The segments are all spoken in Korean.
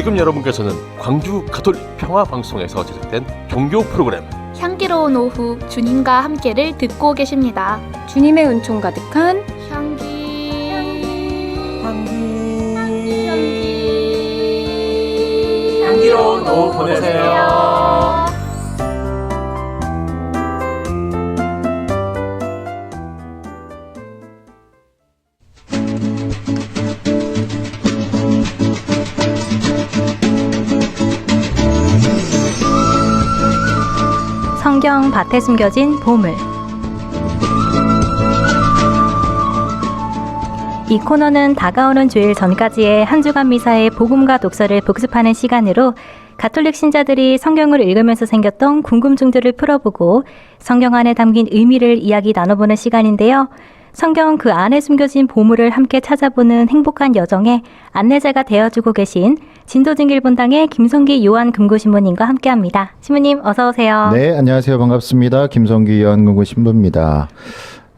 지금 여러분께서는 광주 가톨릭 평화방송에서 제작된 종교 프로그램 향기로운 오후 주님과 함께를 듣고 계십니다. 주님의 은총 가득한 향기로운 오후 보내세요. 성경 밭에 숨겨진 보물. 이 코너는 다가오는 주일 전까지의 한 주간 미사의 복음과 독서를 복습하는 시간으로 가톨릭 신자들이 성경을 읽으면서 생겼던 궁금증들을 풀어보고 성경 안에 담긴 의미를 이야기 나눠보는 시간인데요. 성경 그 안에 숨겨진 보물을 함께 찾아보는 행복한 여정에 안내자가 되어주고 계신 진도진길본당의 김성기 요한 금고신부님과 함께합니다. 신부님 어서 오세요. 네, 안녕하세요. 반갑습니다. 김성기 요한 금고신부입니다.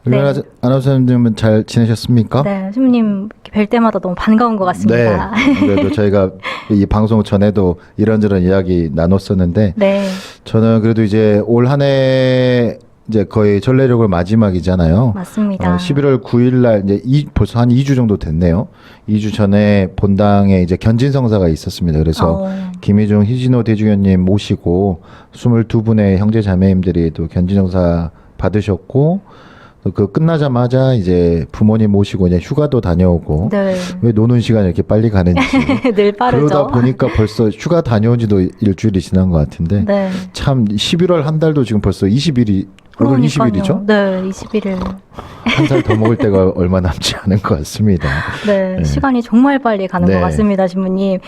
네. 아나운서님은 잘 지내셨습니까? 네, 신부님 뵐 때마다 너무 반가운 것 같습니다. 네, 그래도 저희가 이 방송 전에도 이런저런 이야기 나눴었는데 네. 저는 그래도 이제 올 한 해 이제 거의 전례력을 마지막이잖아요. 맞습니다. 11월 9일 날 이제 벌써 한 2주 정도 됐네요. 2주 전에 본당에 이제 견진성사가 있었습니다. 그래서 김희중 희진호 대주교님 모시고 22분의 형제 자매님들이 또 견진성사 받으셨고 그 끝나자마자 이제 부모님 모시고 이제 휴가도 다녀오고 네. 왜 노는 시간이 이렇게 빨리 가는지 늘 빠르죠. 그러다 보니까 벌써 휴가 다녀온 지도 일주일이 지난 것 같은데 네. 참 11월 한 달도 지금 벌써 20일이 오늘 20일이죠? 네, 21일. 한 살 더 먹을 때가 얼마 남지 않은 것 같습니다. 네, 네. 시간이 정말 빨리 가는 네. 것 같습니다, 신부님.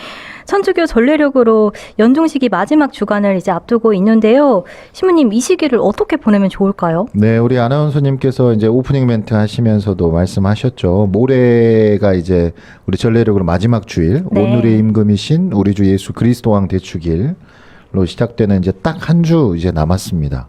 천주교 전례력으로 연중식이 마지막 주간을 이제 앞두고 있는데요. 신부님, 이 시기를 어떻게 보내면 좋을까요? 네, 우리 아나운서님께서 이제 오프닝 멘트 하시면서도 말씀하셨죠. 모레가 이제 우리 전례력으로 마지막 주일, 네. 오늘의 임금이신 우리 주 예수 그리스도 왕 대축일로 시작되는 이제 딱 한 주 이제 남았습니다.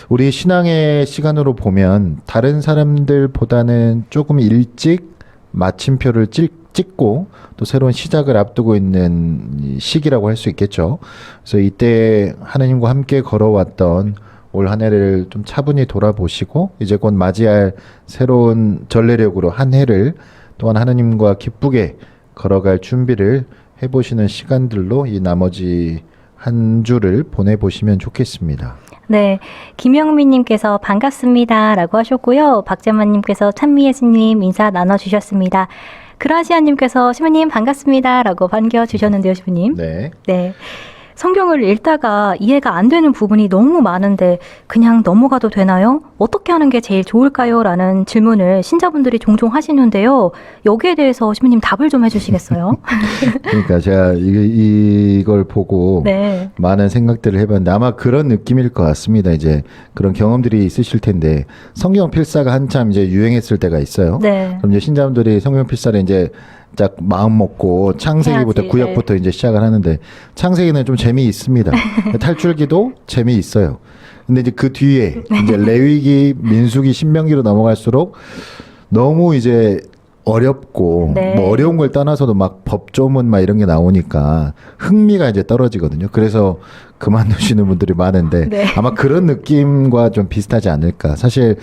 우리 신앙의 시간으로 보면 다른 사람들보다는 조금 일찍 마침표를 찍고 또 새로운 시작을 앞두고 있는 시기라고 할 수 있겠죠. 그래서 이때 하나님과 함께 걸어왔던 올 한 해를 좀 차분히 돌아보시고 이제 곧 맞이할 새로운 전례력으로 한 해를 또한 하나님과 기쁘게 걸어갈 준비를 해보시는 시간들로 이 나머지 한 주를 보내보시면 좋겠습니다. 네, 김영민님께서 반갑습니다 라고 하셨고요. 박재만님께서 찬미예수님 인사 나눠주셨습니다. 그라시아님께서 신부님 반갑습니다 라고 반겨주셨는데요, 신부님. 네. 네. 성경을 읽다가 이해가 안 되는 부분이 너무 많은데 그냥 넘어가도 되나요? 어떻게 하는 게 제일 좋을까요? 라는 질문을 신자분들이 종종 하시는데요. 여기에 대해서 신부님 답을 좀 해주시겠어요? 그러니까 제가 이걸 보고 네. 많은 생각들을 해봤는데 아마 그런 느낌일 것 같습니다. 이제 그런 경험들이 있으실 텐데 성경 필사가 한참 이제 유행했을 때가 있어요. 네. 그럼 이제 신자분들이 성경 필사를 이제 딱 마음 먹고 창세기부터 해야지, 구약부터 이제 시작을 하는데 창세기는 좀 재미있습니다. 탈출기도 재미있어요. 근데 이제 그 뒤에 이제 레위기, 민수기, 신명기로 넘어갈수록 너무 이제 어렵고 네. 뭐 어려운 걸 떠나서도 막 법조문 막 이런 게 나오니까 흥미가 이제 떨어지거든요. 그래서 그만두시는 분들이 많은데 네. 아마 그런 느낌과 좀 비슷하지 않을까. 사실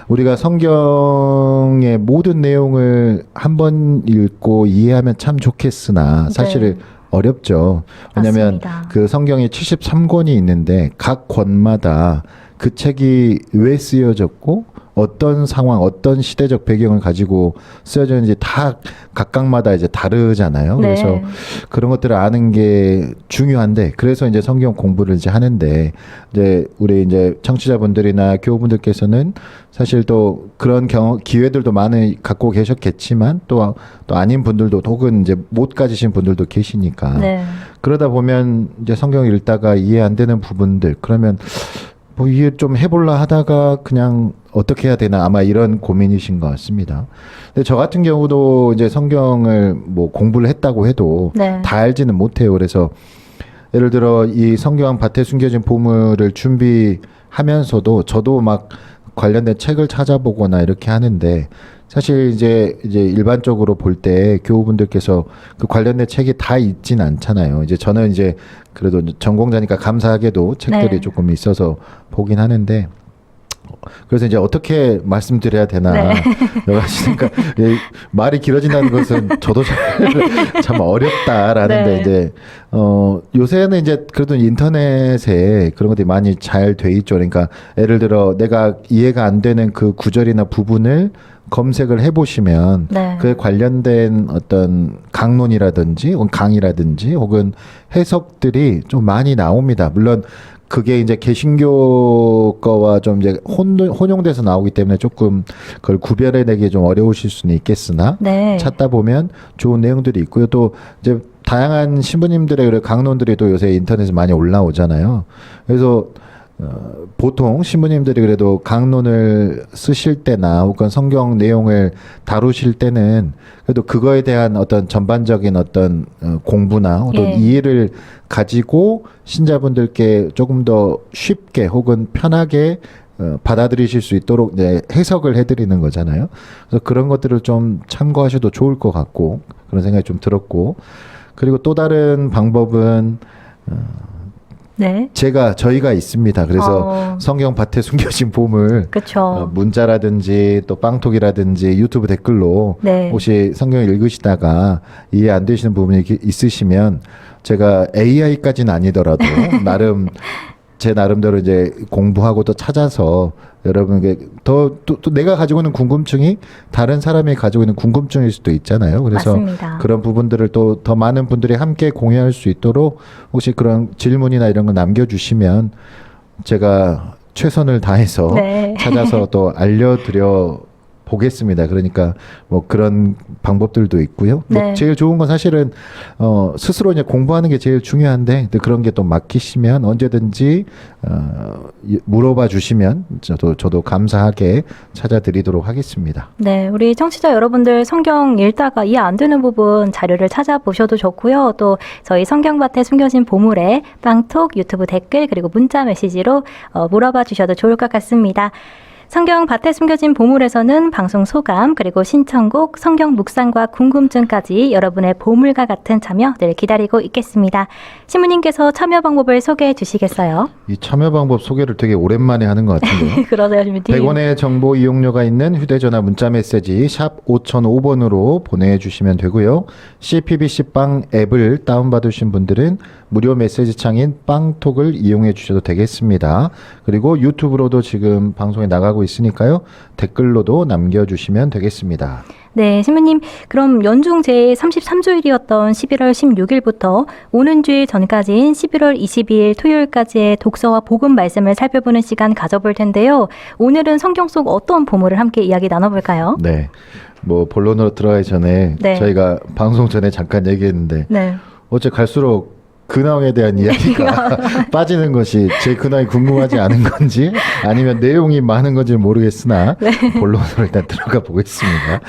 우리가 성경의 모든 내용을 한 번 읽고 이해하면 참 좋겠으나 사실 네. 어렵죠. 왜냐하면 맞습니다. 그 성경이 73권이 있는데 각 권마다 그 책이 왜 쓰여졌고 어떤 상황, 어떤 시대적 배경을 가지고 쓰여졌는지 다 각각마다 이제 다르잖아요. 네. 그래서 그런 것들을 아는 게 중요한데, 그래서 이제 성경 공부를 이제 하는데, 이제 우리 이제 청취자분들이나 교우분들께서는 사실 또 그런 기회들도 많이 갖고 계셨겠지만 또 아닌 분들도 혹은 이제 못 가지신 분들도 계시니까. 네. 그러다 보면 이제 성경 읽다가 이해 안 되는 부분들, 그러면 뭐 이해 좀 해볼라 하다가 그냥 어떻게 해야 되나 아마 이런 고민이신 것 같습니다. 근데 저 같은 경우도 이제 성경을 뭐 공부를 했다고 해도 네. 다 알지는 못해요. 그래서 예를 들어 이 성경 밭에 숨겨진 보물을 준비하면서도 저도 막 관련된 책을 찾아보거나 이렇게 하는데 사실 이제 일반적으로 볼 때 교우분들께서 그 관련된 책이 다 있진 않잖아요. 이제 저는 이제 그래도 전공자니까 감사하게도 책들이 네. 조금 있어서 보긴 하는데, 그래서 이제 어떻게 말씀드려야 되나 네. 여러 가지 그러니까 말이 길어진다는 것은 저도 참 어렵다라는데 네. 이제 요새는 이제 그래도 인터넷에 그런 것들이 많이 잘 돼 있죠. 그러니까 예를 들어 내가 이해가 안 되는 그 구절이나 부분을 검색을 해보시면 네. 그에 관련된 어떤 강론이라든지 혹은 강의라든지 혹은 해석들이 좀 많이 나옵니다. 물론 그게 이제 개신교 거와 좀 이제 혼용돼서 나오기 때문에 조금 그걸 구별해내기 좀 어려우실 수는 있겠으나 네. 찾다 보면 좋은 내용들이 있고요. 또 이제 다양한 신부님들의 강론들이 또 요새 인터넷에 많이 올라오잖아요. 그래서 보통 신부님들이 그래도 강론을 쓰실 때나 혹은 성경 내용을 다루실 때는 그래도 그거에 대한 어떤 전반적인 어떤 공부나 또 예. 이해를 가지고 신자분들께 조금 더 쉽게 혹은 편하게 받아들이실 수 있도록 이제 해석을 해드리는 거잖아요. 그래서 그런 것들을 좀 참고하셔도 좋을 것 같고 그런 생각이 좀 들었고, 그리고 또 다른 방법은 네. 저희가 있습니다. 그래서 성경 밭에 숨겨진 보물 그렇죠. 문자라든지 또 빵톡이라든지 유튜브 댓글로 네. 혹시 성경을 읽으시다가 이해 안 되시는 부분이 있으시면 제가 AI까지는 아니더라도 제 나름대로 이제 공부하고 또 찾아서 여러분께 또 내가 가지고 있는 궁금증이 다른 사람이 가지고 있는 궁금증일 수도 있잖아요. 그래서 맞습니다. 그런 부분들을 또 더 많은 분들이 함께 공유할 수 있도록 혹시 그런 질문이나 이런 거 남겨주시면 제가 최선을 다해서 네. 찾아서 또 알려드려 보겠습니다. 그러니까 뭐 그런 방법들도 있고요. 네. 뭐 제일 좋은 건 사실은 스스로 이제 공부하는 게 제일 중요한데 그런 게 또 맡기시면 언제든지 물어봐 주시면 저도 감사하게 찾아드리도록 하겠습니다. 네, 우리 청취자 여러분들 성경 읽다가 이해 안 되는 부분 자료를 찾아보셔도 좋고요. 또 저희 성경밭에 숨겨진 보물에 빵톡, 유튜브 댓글, 그리고 문자 메시지로 물어봐 주셔도 좋을 것 같습니다. 성경 밭에 숨겨진 보물에서는 방송 소감, 그리고 신청곡, 성경 묵상과 궁금증까지 여러분의 보물과 같은 참여 늘 기다리고 있겠습니다. 신부님께서 참여 방법을 소개해 주시겠어요? 이 참여 방법 소개를 되게 오랜만에 하는 것 같은데요. 그러세요, 신부님. 100원의 정보 이용료가 있는 휴대전화 문자메시지 샵 5005번으로 보내주시면 되고요. CPBC빵 앱을 다운받으신 분들은 무료 메시지 창인 빵톡을 이용해 주셔도 되겠습니다. 그리고 유튜브로도 지금 방송에 나가고 있으니까요. 댓글로도 남겨주시면 되겠습니다. 네, 신부님, 그럼 연중 제33주일이었던 11월 16일부터 오는 주일 전까지인 11월 22일 토요일까지의 독서와 복음 말씀을 살펴보는 시간 가져볼 텐데요. 오늘은 성경 속 어떤 보물을 함께 이야기 나눠볼까요? 네, 뭐 본론으로 들어가기 전에 네. 저희가 방송 전에 잠깐 얘기했는데 네. 어째 갈수록 근황에 대한 이야기가 빠지는 것이 제 근황이 궁금하지 않은 건지 아니면 내용이 많은 건지 모르겠으나 본론으로 일단 들어가 보겠습니다.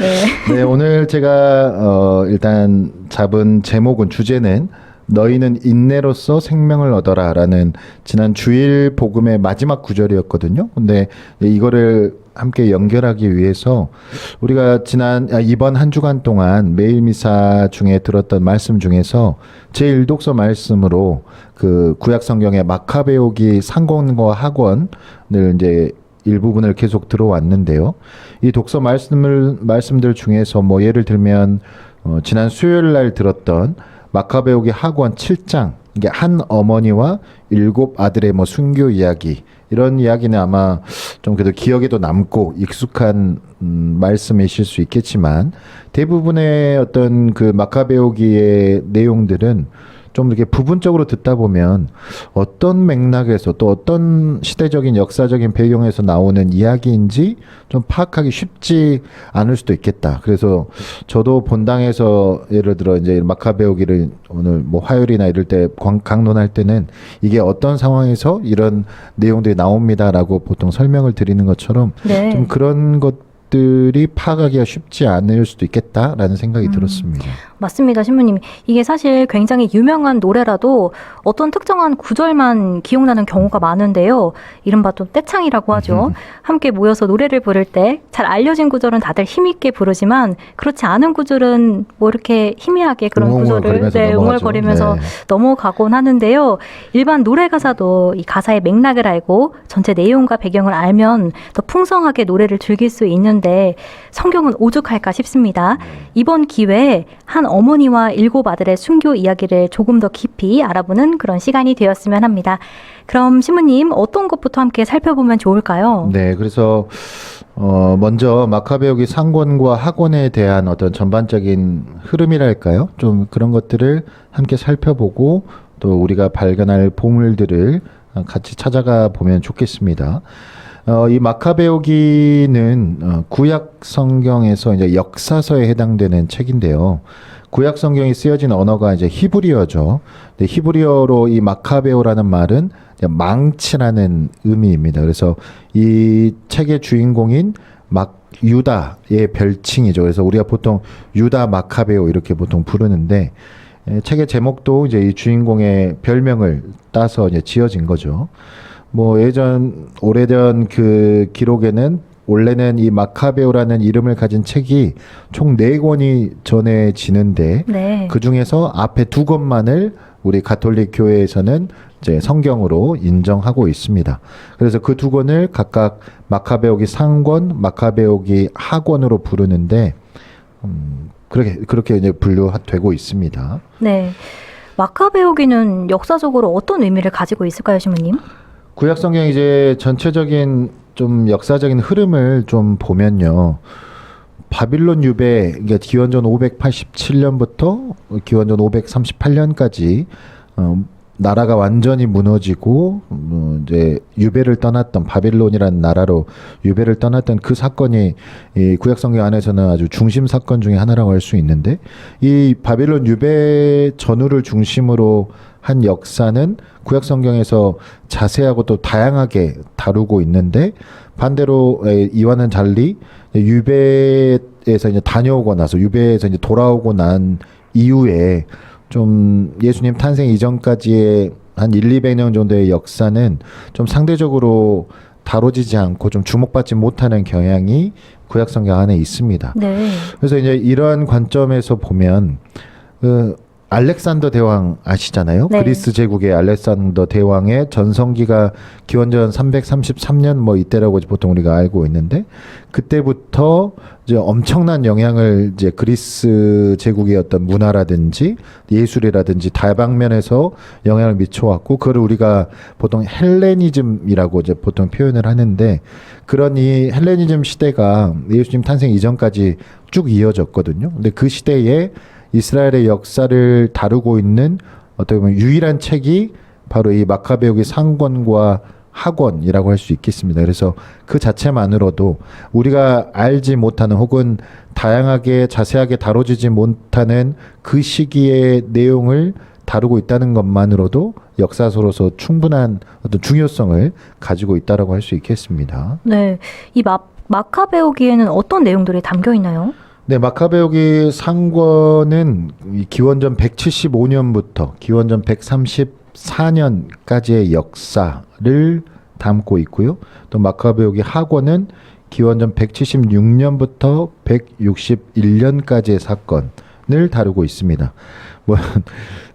네, 오늘 제가 일단 잡은 주제는 너희는 인내로서 생명을 얻어라라는 지난 주일 복음의 마지막 구절이었거든요. 근데 이거를 함께 연결하기 위해서 우리가 이번 한 주간 동안 매일 미사 중에 들었던 말씀 중에서 제1독서 말씀으로 그 구약 성경의 마카베오기 상권과 학원을 이제 일부분을 계속 들어왔는데요. 이 독서 말씀들 중에서 뭐 예를 들면 지난 수요일 날 들었던 마카베오기 학원 7장, 이게 한 어머니와 7 아들의 뭐 순교 이야기, 이런 이야기는 아마 좀 그래도 기억에도 남고 익숙한 말씀이실 수 있겠지만 대부분의 어떤 그 마카베오기의 내용들은 좀 이렇게 부분적으로 듣다 보면 어떤 맥락에서 또 어떤 시대적인 역사적인 배경에서 나오는 이야기인지 좀 파악하기 쉽지 않을 수도 있겠다. 그래서 저도 본당에서 예를 들어 이제 마카베오기를 오늘 뭐 화요일이나 이럴 때 강론할 때는 이게 어떤 상황에서 이런 내용들이 나옵니다라고 보통 설명을 드리는 것처럼 네. 좀 그런 것 것들이 파악하기가 쉽지 않을 수도 있겠다라는 생각이 들었습니다. 맞습니다, 신부님. 이게 사실 굉장히 유명한 노래라도 어떤 특정한 구절만 기억나는 경우가 많은데요. 이른바 또 떼창이라고 하죠. 함께 모여서 노래를 부를 때 잘 알려진 구절은 다들 힘있게 부르지만 그렇지 않은 구절은 뭐 이렇게 희미하게 그런 구절을 웅얼거리면서 네. 넘어가곤 하는데요. 일반 노래 가사도 이 가사의 맥락을 알고 전체 내용과 배경을 알면 더 풍성하게 노래를 즐길 수 있는데 성경은 오죽할까 싶습니다. 이번 기회에 한 어머니와 7 아들의 순교 이야기를 조금 더 깊이 알아보는 그런 시간이 되었으면 합니다. 그럼 신부님 어떤 것부터 함께 살펴보면 좋을까요? 네, 그래서 먼저 마카베오기 상권과 학원에 대한 어떤 전반적인 흐름이랄까요? 좀 그런 것들을 함께 살펴보고 또 우리가 발견할 보물들을 같이 찾아가 보면 좋겠습니다. 이 마카베오기는 구약 성경에서 이제 역사서에 해당되는 책인데요. 구약 성경이 쓰여진 언어가 이제 히브리어죠. 근데 히브리어로 이 마카베오라는 말은 망치라는 의미입니다. 그래서 이 책의 주인공인 유다의 별칭이죠. 그래서 우리가 보통 유다 마카베오 이렇게 보통 부르는데 책의 제목도 이제 이 주인공의 별명을 따서 이제 지어진 거죠. 뭐 오래전 그 기록에는 원래는 이 마카베오라는 이름을 가진 책이 총 4권이 전해지는데 네. 그 중에서 앞에 2권만을 우리 가톨릭 교회에서는 이제 성경으로 인정하고 있습니다. 그래서 그 2권을 각각 마카베오기 상권, 마카베오기 하권으로 부르는데 그렇게 이제 분류되고 있습니다. 네. 마카베오기는 역사적으로 어떤 의미를 가지고 있을까요, 신부님? 구약 성경 이제 전체적인 좀 역사적인 흐름을 좀 보면요. 바빌론 유배, 그러니까 기원전 587년부터 기원전 538년까지 나라가 완전히 무너지고 이제 유배를 떠났던 바빌론이라는 나라로 유배를 떠났던 그 사건이 이 구약 성경 안에서는 아주 중심 사건 중에 하나라고 할 수 있는데 이 바빌론 유배 전후를 중심으로 한 역사는 구약 성경에서 자세하고 또 다양하게 다루고 있는데 반대로 이와는 달리 유배에서 이제 다녀오고 나서 유배에서 이제 돌아오고 난 이후에 좀 예수님 탄생 이전까지의 한 200년 정도의 역사는 좀 상대적으로 다뤄지지 않고 좀 주목받지 못하는 경향이 구약 성경 안에 있습니다. 네. 그래서 이제 이러한 관점에서 보면 알렉산더 대왕 아시잖아요. 네. 그리스 제국의 알렉산더 대왕의 전성기가 기원전 333년 뭐 이때라고 보통 우리가 알고 있는데 그때부터 이제 엄청난 영향을 이제 그리스 제국의 어떤 문화라든지 예술이라든지 다방면에서 영향을 미쳐왔고 그걸 우리가 보통 헬레니즘이라고 이제 보통 표현을 하는데 그런 이 헬레니즘 시대가 예수님 탄생 이전까지 쭉 이어졌거든요. 근데 그 시대에 이스라엘의 역사를 다루고 있는 어떻게 보면 유일한 책이 바로 이 마카베오기 상권과 학원이라고 할 수 있겠습니다. 그래서 그 자체만으로도 우리가 알지 못하는 혹은 다양하게 자세하게 다뤄지지 못하는 그 시기의 내용을 다루고 있다는 것만으로도 역사서로서 충분한 어떤 중요성을 가지고 있다라고 할 수 있겠습니다. 네. 이 마카베오기에는 어떤 내용들이 담겨 있나요? 네, 마카베오기 상권은 기원전 175년부터 기원전 134년까지의 역사를 담고 있고요. 또 마카베오기 학원은 기원전 176년부터 161년까지의 사건을 다루고 있습니다. 뭐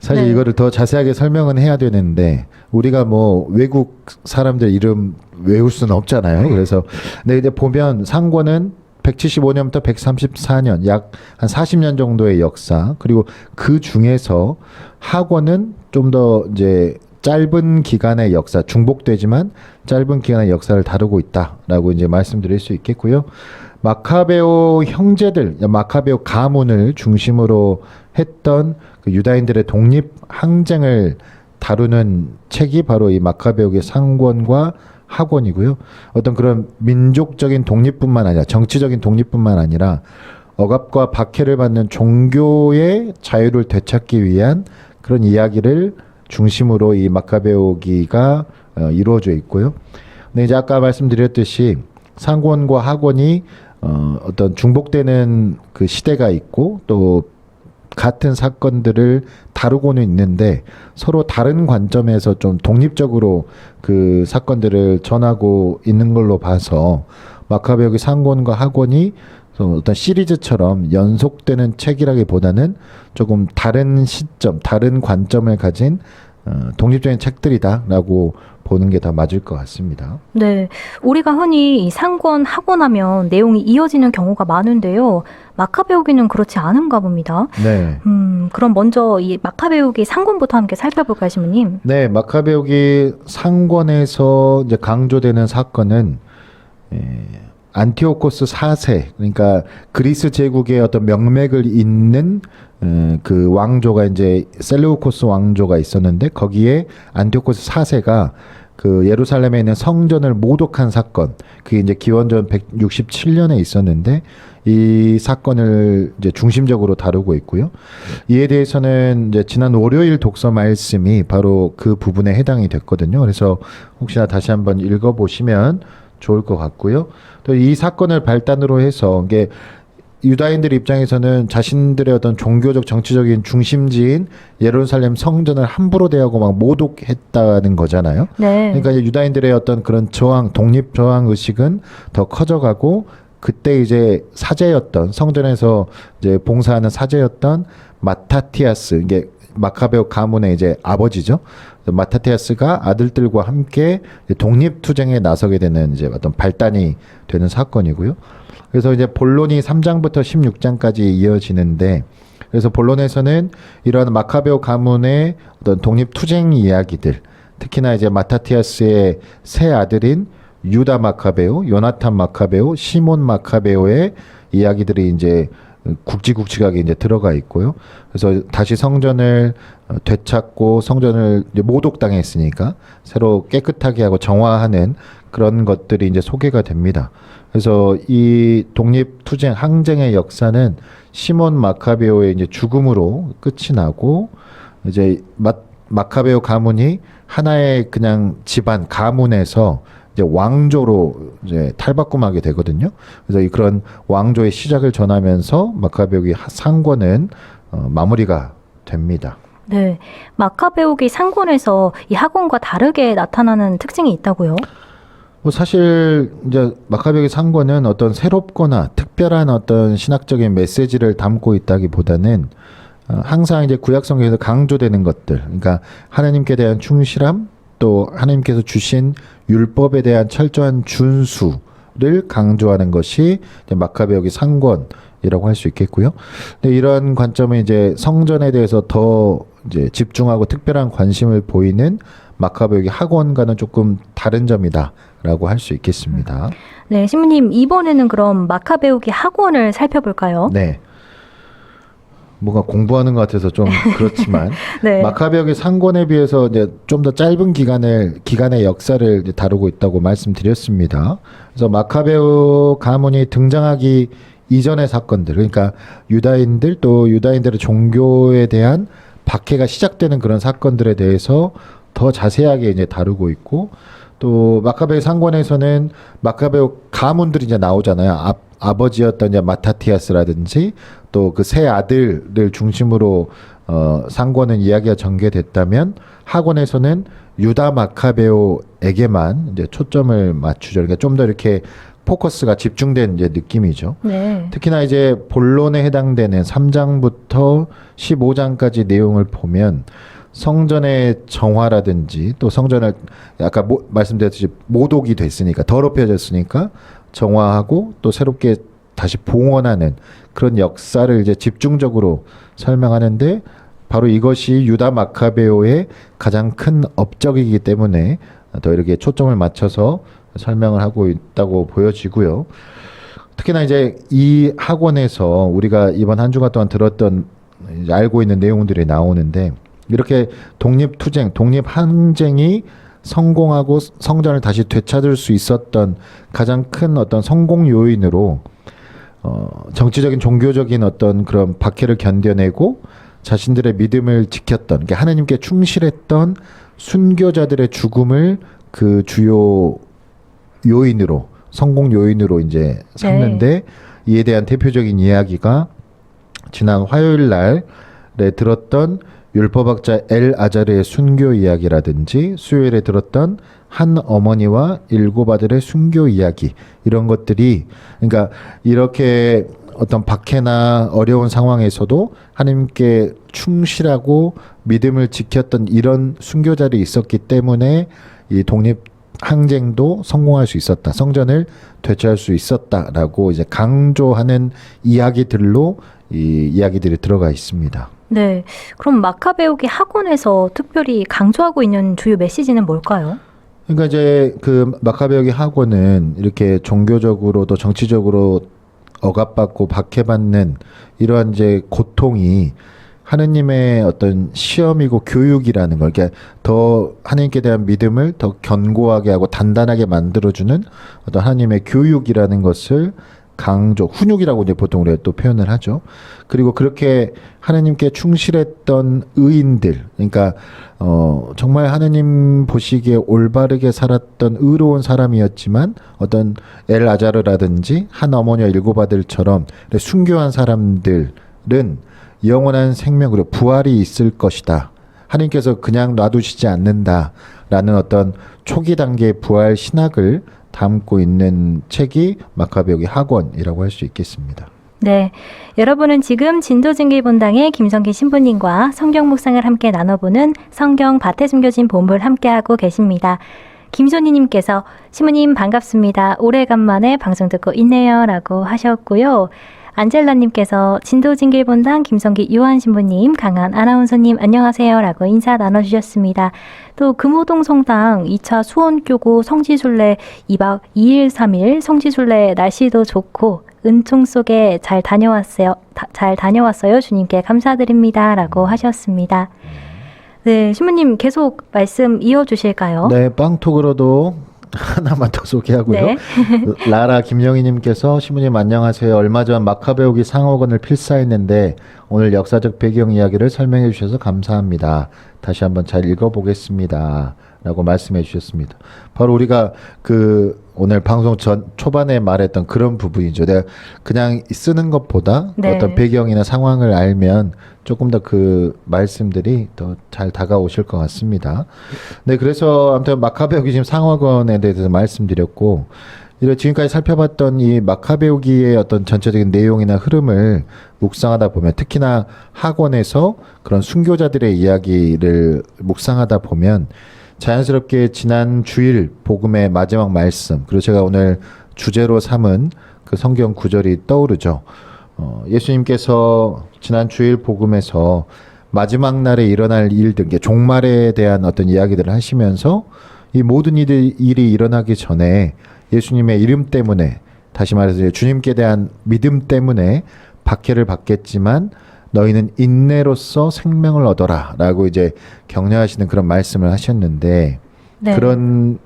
사실 네. 이거를 더 자세하게 설명은 해야 되는데 우리가 뭐 외국 사람들 이름 외울 수는 없잖아요. 그래서 근데 이제 보면 상권은 175년부터 134년, 약 한 40년 정도의 역사, 그리고 그 중에서 학원은 좀 더 이제 짧은 기간의 역사, 중복되지만 짧은 기간의 역사를 다루고 있다라고 이제 말씀드릴 수 있겠고요. 마카베오 형제들, 마카베오 가문을 중심으로 했던 그 유다인들의 독립 항쟁을 다루는 책이 바로 이 마카베오의 상권과 학원이고요. 어떤 그런 민족적인 독립뿐만 아니라 정치적인 독립뿐만 아니라 억압과 박해를 받는 종교의 자유를 되찾기 위한 그런 이야기를 중심으로 이 마카베오기가 이루어져 있고요. 근데 이제 아까 말씀드렸듯이 상권과 학원이 어떤 중복되는 그 시대가 있고 또 같은 사건들을 다루고는 있는데 서로 다른 관점에서 좀 독립적으로 그 사건들을 전하고 있는 걸로 봐서 마카베오기 상권과 학원이 어떤 시리즈처럼 연속되는 책이라기보다는 조금 다른 시점, 다른 관점을 가진 독립적인 책들이다라고 보는 게 더 맞을 것 같습니다. 네, 우리가 흔히 이 상권 학원하면 내용이 이어지는 경우가 많은데요. 마카베오기는 그렇지 않은가 봅니다. 네. 그럼 먼저 이 마카베오기 상권부터 함께 살펴볼까요, 신부님? 네, 마카베오기 상권에서 이제 강조되는 사건은 안티오코스 4세, 그러니까 그리스 제국의 어떤 명맥을 잇는 그 왕조가 이제 셀레우코스 왕조가 있었는데 거기에 안티오코스 4세가 그 예루살렘에 있는 성전을 모독한 사건, 그게 이제 기원전 167년에 있었는데 이 사건을 이제 중심적으로 다루고 있고요. 이에 대해서는 이제 지난 월요일 독서 말씀이 바로 그 부분에 해당이 됐거든요. 그래서 혹시나 다시 한번 읽어보시면 좋을 것 같고요. 또 이 사건을 발단으로 해서 이게 유다인들 입장에서는 자신들의 어떤 종교적 정치적인 중심지인 예루살렘 성전을 함부로 대하고 막 모독했다는 거잖아요. 네. 그러니까 이제 유다인들의 어떤 그런 저항, 독립 저항 의식은 더 커져가고 그때 이제 사제였던 성전에서 이제 봉사하는 사제였던 마타티아스, 이게 마카베오 가문의 이제 아버지죠. 마타티아스가 아들들과 함께 독립투쟁에 나서게 되는 이제 어떤 발단이 되는 사건이고요. 그래서 이제 본론이 3장부터 16장까지 이어지는데, 그래서 본론에서는 이러한 마카베오 가문의 어떤 독립투쟁 이야기들, 특히나 이제 마타티아스의 세 아들인 유다 마카베오, 요나탄 마카베오, 시몬 마카베오의 이야기들이 이제 굵직굵직하게 이제 들어가 있고요. 그래서 다시 성전을 되찾고 성전을 이제 모독당했으니까 새로 깨끗하게 하고 정화하는 그런 것들이 이제 소개가 됩니다. 그래서 이 독립투쟁 항쟁의 역사는 시몬 마카베오의 이제 죽음으로 끝이 나고 이제 마카베오 가문이 하나의 그냥 집안 가문에서 이제 왕조로 이제 탈바꿈하게 되거든요. 그래서 그런 왕조의 시작을 전하면서 마카베오기 상권은 마무리가 됩니다. 네, 마카베오기 상권에서 이 학원과 다르게 나타나는 특징이 있다고요? 뭐 사실 이제 마카베오기 상권은 어떤 새롭거나 특별한 어떤 신학적인 메시지를 담고 있다기보다는 항상 이제 구약 성경에서 강조되는 것들, 그러니까 하나님께 대한 충실함, 또 하나님께서 주신 율법에 대한 철저한 준수를 강조하는 것이 이제 마카베오기 상권이라고 할 수 있겠고요. 근데 이런 관점은 이제 성전에 대해서 더 이제 집중하고 특별한 관심을 보이는 마카베오기 학원과는 조금 다른 점이다라고 할 수 있겠습니다. 네, 신부님, 이번에는 그럼 마카베오기 학원을 살펴볼까요? 네. 뭔가 공부하는 것 같아서 좀 그렇지만 네. 마카베오기 상권에 비해서 이제 좀 더 짧은 기간의 역사를 이제 다루고 있다고 말씀드렸습니다. 그래서 마카베오 가문이 등장하기 이전의 사건들, 그러니까 유다인들 또 유다인들의 종교에 대한 박해가 시작되는 그런 사건들에 대해서 더 자세하게 이제 다루고 있고, 또 마카베오 상권에서는 마카베오 가문들이 이제 나오잖아요. 아버지였던 이제 마타티아스라든지 또 그 세 아들을 중심으로 상권은 이야기가 전개됐다면 학원에서는 유다 마카베오에게만 이제 초점을 맞추죠. 그러니까 좀 더 이렇게 포커스가 집중된 이제 느낌이죠. 네. 특히나 이제 본론에 해당되는 3장부터 15장까지 내용을 보면 성전의 정화라든지 또 성전을 아까 말씀드렸듯이 모독이 됐으니까 더럽혀졌으니까 정화하고 또 새롭게 다시 봉헌하는 그런 역사를 이제 집중적으로 설명하는데 바로 이것이 유다 마카베오의 가장 큰 업적이기 때문에 더 이렇게 초점을 맞춰서 설명을 하고 있다고 보여지고요. 특히나 이제 이 학원에서 우리가 이번 한 주간 동안 들었던 알고 있는 내용들이 나오는데 이렇게 독립투쟁, 독립항쟁이 성공하고 성전을 다시 되찾을 수 있었던 가장 큰 어떤 성공 요인으로 정치적인 종교적인 어떤 그런 박해를 견뎌내고 자신들의 믿음을 지켰던, 그러니까 하나님께 충실했던 순교자들의 죽음을 그 주요 요인으로 성공 요인으로 이제 삼는데 이에 대한 대표적인 이야기가 지난 화요일 날에 들었던 율법학자 엘 아자르의 순교 이야기라든지 수요일에 들었던 한 어머니와 7 아들의 순교 이야기, 이런 것들이, 그러니까 이렇게 어떤 박해나 어려운 상황에서도 하나님께 충실하고 믿음을 지켰던 이런 순교자들이 있었기 때문에 이 독립 항쟁도 성공할 수 있었다, 성전을 되찾을 수 있었다라고 이제 강조하는 이야기들로 이 이야기들이 들어가 있습니다. 네. 그럼 마카베오기 학원에서 특별히 강조하고 있는 주요 메시지는 뭘까요? 그러니까 이제 그 마카베오기 학원은 이렇게 종교적으로도 정치적으로 억압받고 박해받는 이러한 이제 고통이 하느님의 어떤 시험이고 교육이라는 걸, 그러니까 더 하나님께 대한 믿음을 더 견고하게 하고 단단하게 만들어주는 어떤 하나님의 교육이라는 것을 강조, 훈육이라고 이제 보통 우리가 또 표현을 하죠. 그리고 그렇게 하나님께 충실했던 의인들, 그러니까 정말 하나님 보시기에 올바르게 살았던 의로운 사람이었지만 어떤 엘 아자르라든지 한 어머니와 7 아들처럼 순교한 사람들은 영원한 생명 그리고 부활이 있을 것이다, 하나님께서 그냥 놔두시지 않는다라는 어떤 초기 단계의 부활 신학을 담고 있는 책이 마카베오기 학원이라고 할 수 있겠습니다. 네, 여러분은 지금 진도증기본당의 김성기 신부님과 성경 묵상을 함께 나눠보는 성경 밭에 숨겨진 보물 함께하고 계십니다. 김소니님께서 신부님 반갑습니다. 오래간만에 방송 듣고 있네요 라고 하셨고요. 안젤라님께서 진도진길본당 김성기 유한 신부님, 강한 아나운서님 안녕하세요 라고 인사 나눠주셨습니다. 또 금호동 성당 2차 수원교구 성지순례 2박 2일 3일 성지순례 날씨도 좋고 은총 속에 잘 다녀왔어요. 잘 다녀왔어요. 주님께 감사드립니다 라고 하셨습니다. 네, 신부님 계속 말씀 이어주실까요? 네, 빵톡으로도 하나만 더 소개하고요. 네. 라라 김영희님께서 신부님 안녕하세요. 얼마 전 마카베오기 상어건을 필사했는데 오늘 역사적 배경 이야기를 설명해 주셔서 감사합니다. 다시 한번 잘 읽어보겠습니다 라고 말씀해 주셨습니다. 바로 우리가 그 오늘 방송 전 초반에 말했던 그런 부분이죠. 내가 그냥 쓰는 것보다 네. 어떤 배경이나 상황을 알면 조금 더 그 말씀들이 더 잘 다가오실 것 같습니다. 네, 그래서 아무튼 마카베오기 지금 상어건에 대해서 말씀드렸고, 이런 지금까지 살펴봤던 이 마카베오기의 어떤 전체적인 내용이나 흐름을 묵상하다 보면, 특히나 학원에서 그런 순교자들의 이야기를 묵상하다 보면 자연스럽게 지난 주일 복음의 마지막 말씀, 그리고 제가 오늘 주제로 삼은 그 성경 구절이 떠오르죠. 예수님께서 지난 주일 복음에서 마지막 날에 일어날 일들, 종말에 대한 어떤 이야기들을 하시면서 이 모든 일이 일어나기 전에 예수님의 이름 때문에, 다시 말해서 주님께 대한 믿음 때문에 박해를 받겠지만 너희는 인내로서 생명을 얻어라 라고 이제 격려하시는 그런 말씀을 하셨는데, 네. 그런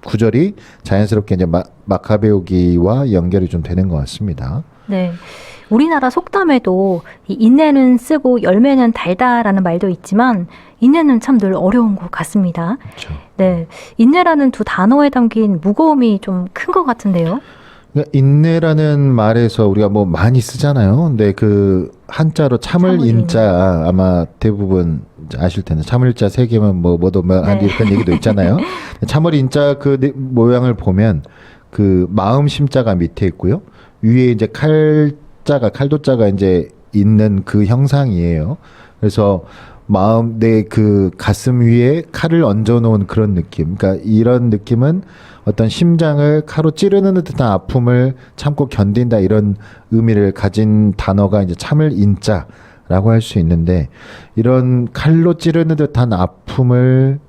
구절이 자연스럽게 이제 마카베오기와 연결이 좀 되는 것 같습니다. 네. 우리나라 속담에도 이 인내는 쓰고 열매는 달다라는 말도 있지만 인내는 참 늘 어려운 것 같습니다. 그렇죠. 네. 인내라는 두 단어에 담긴 무거움이 좀 큰 것 같은데요. 그러니까 인내라는 말에서 우리가 뭐 많이 쓰잖아요. 근데 그 한자로 참을 인자 아마 대부분 아실 텐데, 참을 자 세 개면 뭐도 한 이런 얘기도 있잖아요. 참을 인자 그 모양을 보면 그 마음 심자가 밑에 있고요. 위에 이제 칼도자가 이제 있는 그 형상이에요. 그래서 마음, 내 그 가슴 위에 칼을 얹어 놓은 그런 느낌. 그러니까 이런 느낌은 어떤 심장을 칼로 찌르는 듯한 아픔을 참고 견딘다, 이런 의미를 가진 단어가 이제 참을 인자라고 할 수 있는데, 이런 칼로 찌르는 듯한 아픔을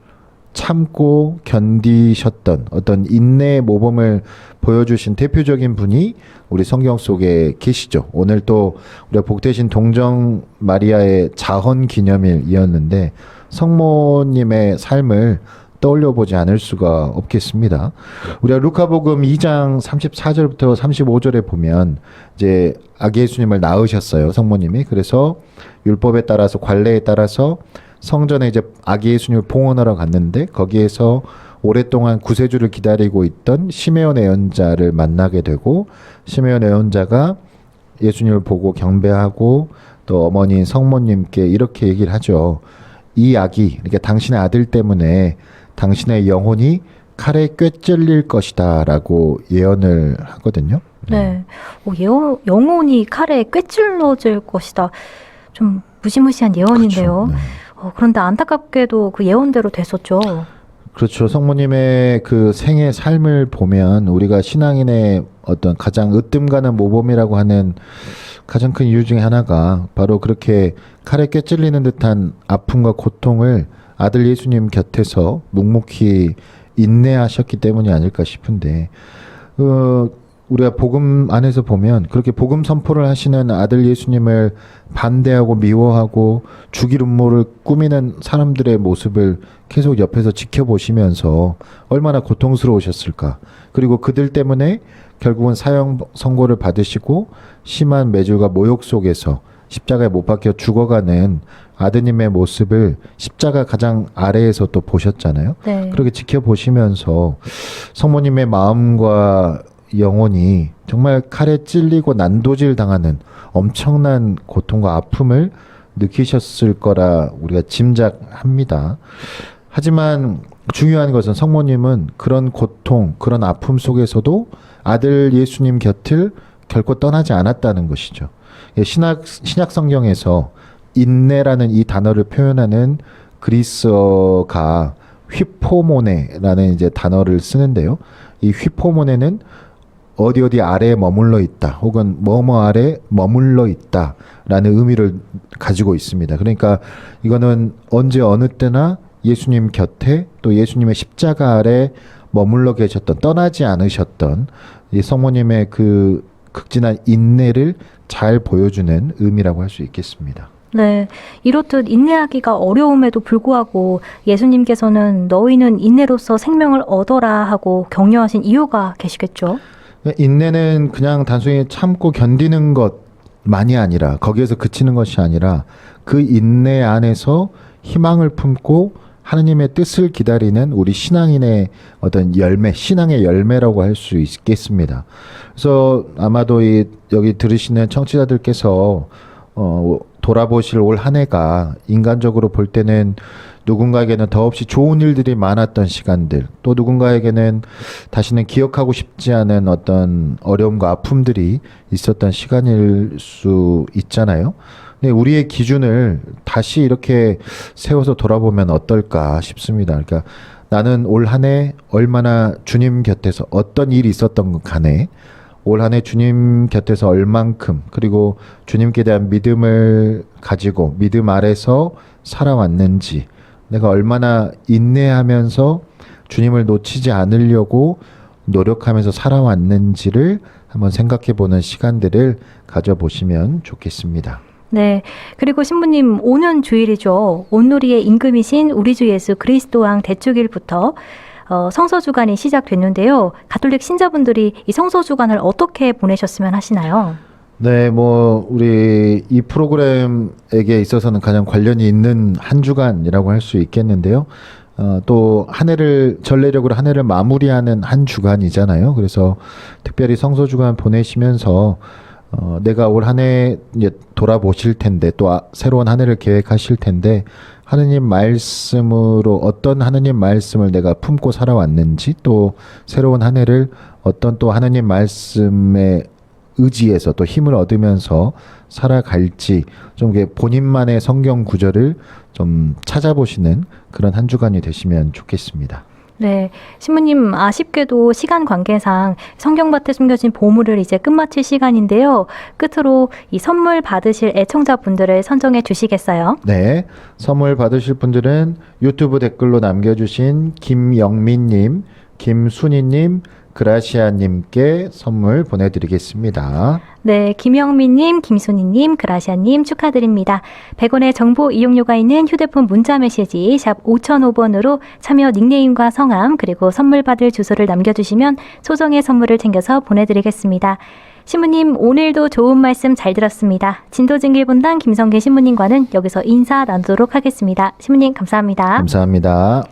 참고 견디셨던 어떤 인내의 모범을 보여주신 대표적인 분이 우리 성경 속에 계시죠. 오늘 또 우리가 복되신 동정 마리아의 자헌 기념일이었는데 성모님의 삶을 떠올려 보지 않을 수가 없겠습니다. 우리가 루카복음 2장 34절부터 35절에 보면 이제 아기 예수님을 낳으셨어요, 성모님이. 그래서 율법에 따라서, 관례에 따라서 성전에 이제 아기 예수님을 봉헌하러 갔는데 거기에서 오랫동안 구세주를 기다리고 있던 시메온 예언자를 만나게 되고 시메온 예언자가 예수님을 보고 경배하고 또 어머니인 성모님께 이렇게 얘기를 하죠. 이 아기, 그러니까 당신의 아들 때문에 당신의 영혼이 칼에 꿰찔릴 것이다 라고 예언을 하거든요. 네. 영혼이 칼에 꿰찔러질 것이다. 좀 무시무시한 예언인데요. 그렇죠. 네. 그런데 안타깝게도 그 예언대로 됐었죠. 그렇죠. 성모님의 그 생애 삶을 보면 우리가 신앙인의 어떤 가장 으뜸 가는 모범이라고 하는 가장 큰 이유 중에 하나가 바로 그렇게 칼에 꿰찔리는 듯한 아픔과 고통을 아들 예수님 곁에서 묵묵히 인내하셨기 때문이 아닐까 싶은데 우리가 복음 안에서 보면 그렇게 복음 선포를 하시는 아들 예수님을 반대하고 미워하고 죽일 음모를 꾸미는 사람들의 모습을 계속 옆에서 지켜보시면서 얼마나 고통스러우셨을까. 그리고 그들 때문에 결국은 사형 선고를 받으시고 심한 매질과 모욕 속에서 십자가에 못 박혀 죽어가는 아드님의 모습을 십자가 가장 아래에서 또 보셨잖아요. 네. 그렇게 지켜보시면서 성모님의 마음과 영혼이 정말 칼에 찔리고 난도질 당하는 엄청난 고통과 아픔을 느끼셨을 거라 우리가 짐작합니다. 하지만 중요한 것은 성모님은 그런 고통, 그런 아픔 속에서도 아들 예수님 곁을 결코 떠나지 않았다는 것이죠. 신약 성경에서 인내라는 이 단어를 표현하는 그리스어가 휘포모네라는 이제 단어를 쓰는데요. 이 휘포모네는 어디 아래에 머물러 있다 혹은 뭐뭐 아래 머물러 있다라는 의미를 가지고 있습니다. 그러니까 이거는 언제 어느 때나 예수님 곁에 또 예수님의 십자가 아래 머물러 계셨던 떠나지 않으셨던 이 성모님의 그 극진한 인내를 잘 보여주는 의미라고 할 수 있겠습니다. 네, 이렇듯 인내하기가 어려움에도 불구하고 예수님께서는 너희는 인내로서 생명을 얻어라 하고 격려하신 이유가 계시겠죠? 인내는 그냥 단순히 참고 견디는 것만이 아니라 거기에서 그치는 것이 아니라 그 인내 안에서 희망을 품고 하느님의 뜻을 기다리는 우리 신앙인의 어떤 열매, 신앙의 열매라고 할 수 있겠습니다. 그래서 아마도 여기 들으시는 청취자들께서 돌아보실 올 한 해가 인간적으로 볼 때는 누군가에게는 더없이 좋은 일들이 많았던 시간들, 또 누군가에게는 다시는 기억하고 싶지 않은 어떤 어려움과 아픔들이 있었던 시간일 수 있잖아요. 근데 우리의 기준을 다시 이렇게 세워서 돌아보면 어떨까 싶습니다. 그러니까 나는 올 한 해 얼마나 주님 곁에서 어떤 일이 있었던 간에 올 한 해 주님 곁에서 얼만큼 그리고 주님께 대한 믿음을 가지고 믿음 아래서 살아왔는지 내가 얼마나 인내하면서 주님을 놓치지 않으려고 노력하면서 살아왔는지를 한번 생각해 보는 시간들을 가져보시면 좋겠습니다. 네, 그리고 신부님 오는 주일이죠. 온누리의 임금이신 우리 주 예수 그리스도 왕 대축일부터 성서주간이 시작됐는데요. 가톨릭 신자분들이 이 성서주간을 어떻게 보내셨으면 하시나요? 네, 우리 이 프로그램에게 있어서는 가장 관련이 있는 한 주간이라고 할 수 있겠는데요. 또 한 해를, 전례력으로 한 해를 마무리하는 한 주간이잖아요. 그래서 특별히 성서주간 보내시면서 내가 올 한 해 이제 돌아보실 텐데 또 새로운 한 해를 계획하실 텐데 하느님 말씀으로 어떤 하느님 말씀을 내가 품고 살아왔는지 또 새로운 한 해를 어떤 또 하느님 말씀에 의지해서 또 힘을 얻으면서 살아갈지 좀 본인만의 성경 구절을 좀 찾아보시는 그런 한 주간이 되시면 좋겠습니다. 네, 신부님 아쉽게도 시간 관계상 성경밭에 숨겨진 보물을 이제 끝마칠 시간인데요. 끝으로 이 선물 받으실 애청자분들을 선정해 주시겠어요? 네, 선물 받으실 분들은 유튜브 댓글로 남겨주신 김영민님, 김순희님, 그라시아님께 선물 보내드리겠습니다. 네, 김영민님, 김순희님, 그라시아님 축하드립니다. 100원의 정보 이용료가 있는 휴대폰 문자 메시지 샵 5005번으로 참여 닉네임과 성함 그리고 선물 받을 주소를 남겨주시면 소정의 선물을 챙겨서 보내드리겠습니다. 신부님 오늘도 좋은 말씀 잘 들었습니다. 진도증길본당 김성계 신부님과는 여기서 인사 나누도록 하겠습니다. 신부님 감사합니다. 감사합니다.